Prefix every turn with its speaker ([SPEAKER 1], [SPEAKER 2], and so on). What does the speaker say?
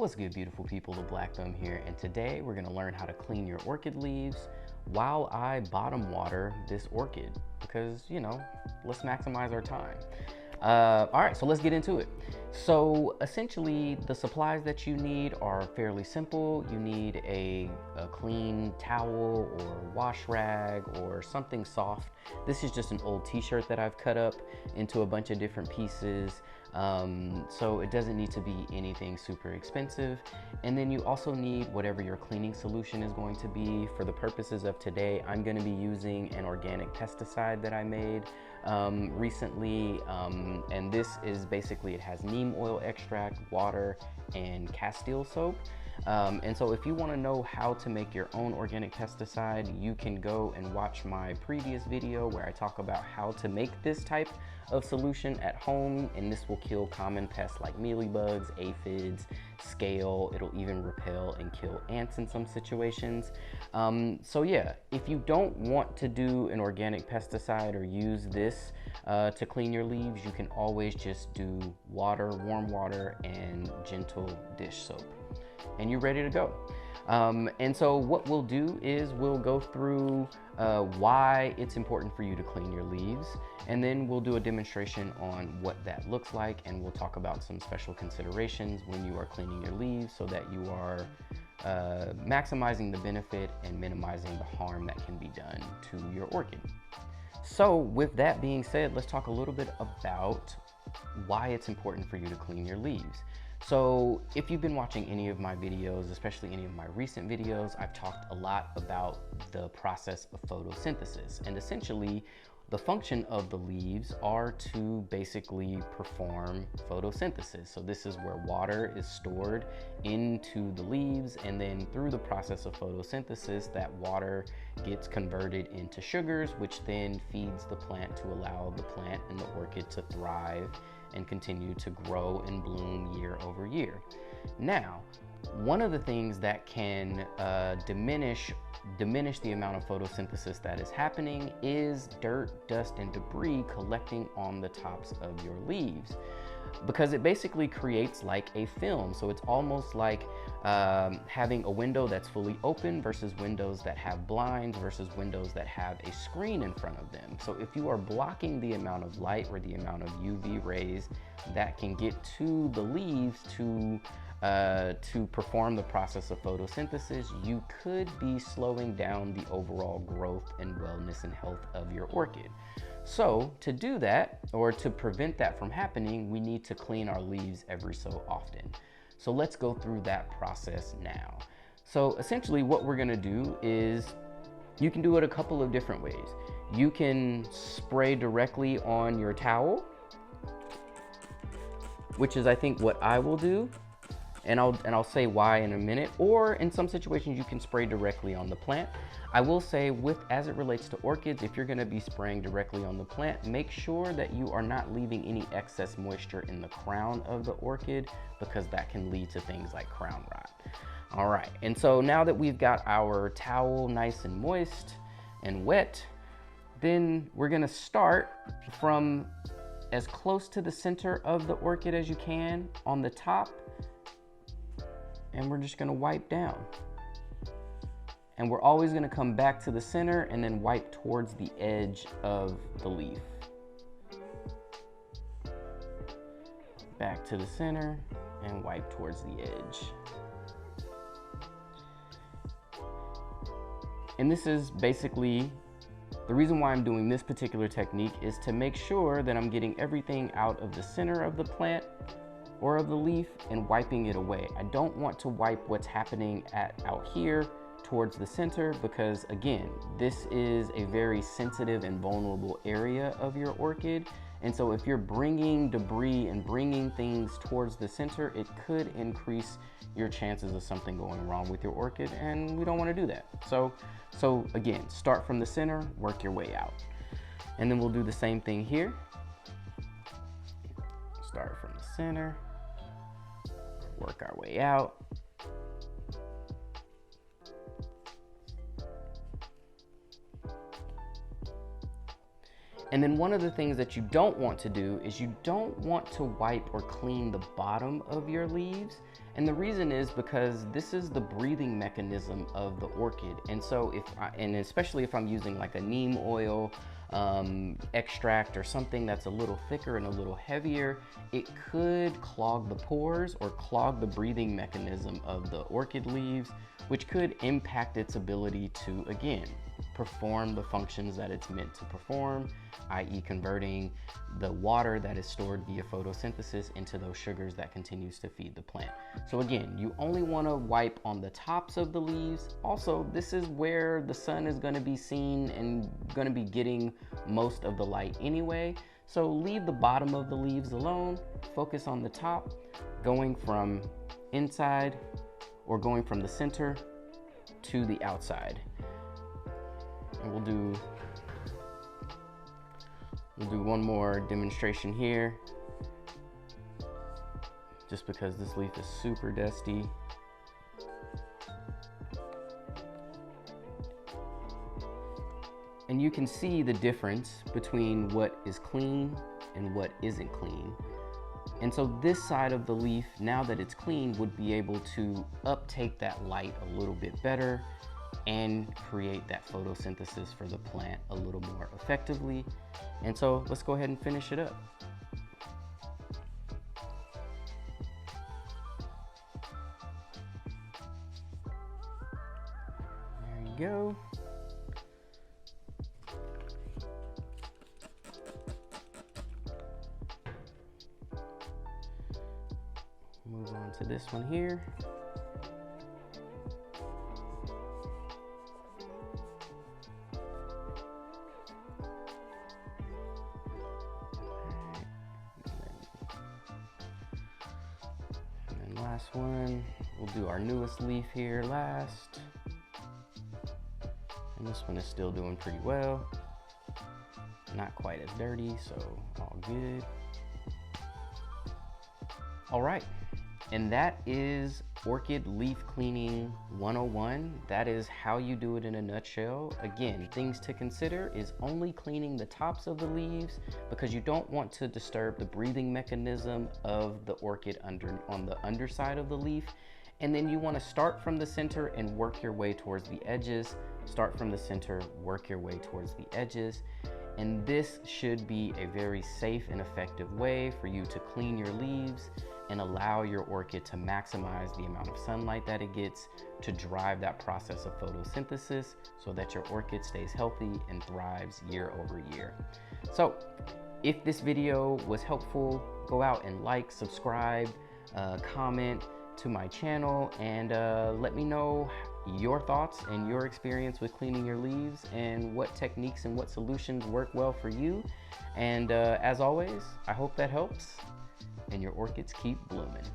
[SPEAKER 1] What's good, beautiful people? The Black Thumb here, and today we're going to learn how to clean your orchid leaves while I bottom water this orchid because, let's maximize our time. All right, so let's get into it. So essentially, the supplies that you need are fairly simple. You need a clean towel or wash rag or something soft. This is just an old t-shirt that I've cut up into a bunch of different pieces. So it doesn't need to be anything super expensive. And then you also need whatever your cleaning solution is going to be. For the purposes of today, I'm going to be using an organic pesticide that I made recently, and this is basically, it has neem oil extract, water, and castile soap. And so if you want to know how to make your own organic pesticide, you can go and watch my previous video where I talk about how to make this type of solution at home, and this will kill common pests like mealybugs, aphids, scale. It'll even repel and kill ants in some situations. So yeah, if you don't want to do an organic pesticide or use this to clean your leaves, you can always just do water, warm water, and gentle dish soap, and you're ready to go. And so what we'll do is we'll go through why it's important for you to clean your leaves, and then we'll do a demonstration on what that looks like, and we'll talk about some special considerations when you are cleaning your leaves so that you are maximizing the benefit and minimizing the harm that can be done to your orchid. So with that being said, let's talk a little bit about why it's important for you to clean your leaves. So if you've been watching any of my videos, especially any of my recent videos, I've talked a lot about the process of photosynthesis, and essentially the function of the leaves are to basically perform photosynthesis. So this is where water is stored into the leaves, and then through the process of photosynthesis, that water gets converted into sugars, which then feeds the plant to allow the plant and the orchid to thrive and continue to grow and bloom year over year. Now, one of the things that can diminish the amount of photosynthesis that is happening is dirt, dust, and debris collecting on the tops of your leaves, because it basically creates like a film. So it's almost like having a window that's fully open versus windows that have blinds versus windows that have a screen in front of them. So if you are blocking the amount of light or the amount of UV rays that can get to the leaves to perform the process of photosynthesis, you could be slowing down the overall growth and wellness and health of your orchid. So to do that, or to prevent that from happening, we need to clean our leaves every so often. So let's go through that process now. So essentially what we're gonna do is, you can do it a couple of different ways. You can spray directly on your towel, which is I think what I will do. And I'll say why in a minute. Or in some situations you can spray directly on the plant. I will say, as it relates to orchids, if you're going to be spraying directly on the plant, make sure that you are not leaving any excess moisture in the crown of the orchid, because that can lead to things like crown rot. All right, and so now that we've got our towel nice and moist and wet, then we're going to start from as close to the center of the orchid as you can on the top, and we're just gonna wipe down. And we're always gonna come back to the center and then wipe towards the edge of the leaf. Back to the center and wipe towards the edge. And this is basically, the reason why I'm doing this particular technique is to make sure that I'm getting everything out of the center of the plant or of the leaf and wiping it away. I don't want to wipe what's happening out here towards the center, because again, this is a very sensitive and vulnerable area of your orchid. And so if you're bringing debris and bringing things towards the center, it could increase your chances of something going wrong with your orchid, and we don't want to do that. So again, start from the center, work your way out. And then we'll do the same thing here. Start from the center, work our way out. And then one of the things that you don't want to do is you don't want to wipe or clean the bottom of your leaves And the reason is because this is the breathing mechanism of the orchid. And so and especially if I'm using like a neem oil extract or something that's a little thicker and a little heavier, it could clog the pores or clog the breathing mechanism of the orchid leaves, which could impact its ability to, again, perform the functions that it's meant to perform, i.e. converting the water that is stored via photosynthesis into those sugars that continues to feed the plant. So again, you only want to wipe on the tops of the leaves. Also, this is where the sun is going to be seen and going to be getting most of the light anyway. So leave the bottom of the leaves alone, focus on the top, going from inside or going from the center to the outside. And we'll do one more demonstration here, just because this leaf is super dusty. And you can see the difference between what is clean and what isn't clean. And so this side of the leaf, now that it's clean, would be able to uptake that light a little bit better and create that photosynthesis for the plant a little more effectively. And so let's go ahead and finish it up. There you go. Move on to this one here. Last one, we'll do our newest leaf here last. And this one is still doing pretty well. Not quite as dirty, so all good. All right, and that is Orchid Leaf Cleaning 101. That is how you do it in a nutshell. Again, things to consider is only cleaning the tops of the leaves because you don't want to disturb the breathing mechanism of the orchid on the underside of the leaf. And then you want to start from the center and work your way towards the edges. Start from the center, work your way towards the edges. And this should be a very safe and effective way for you to clean your leaves and allow your orchid to maximize the amount of sunlight that it gets to drive that process of photosynthesis so that your orchid stays healthy and thrives year over year. So if this video was helpful, go out and like, subscribe, comment to my channel, and let me know your thoughts and your experience with cleaning your leaves and what techniques and what solutions work well for you. And as always, I hope that helps and your orchids keep blooming.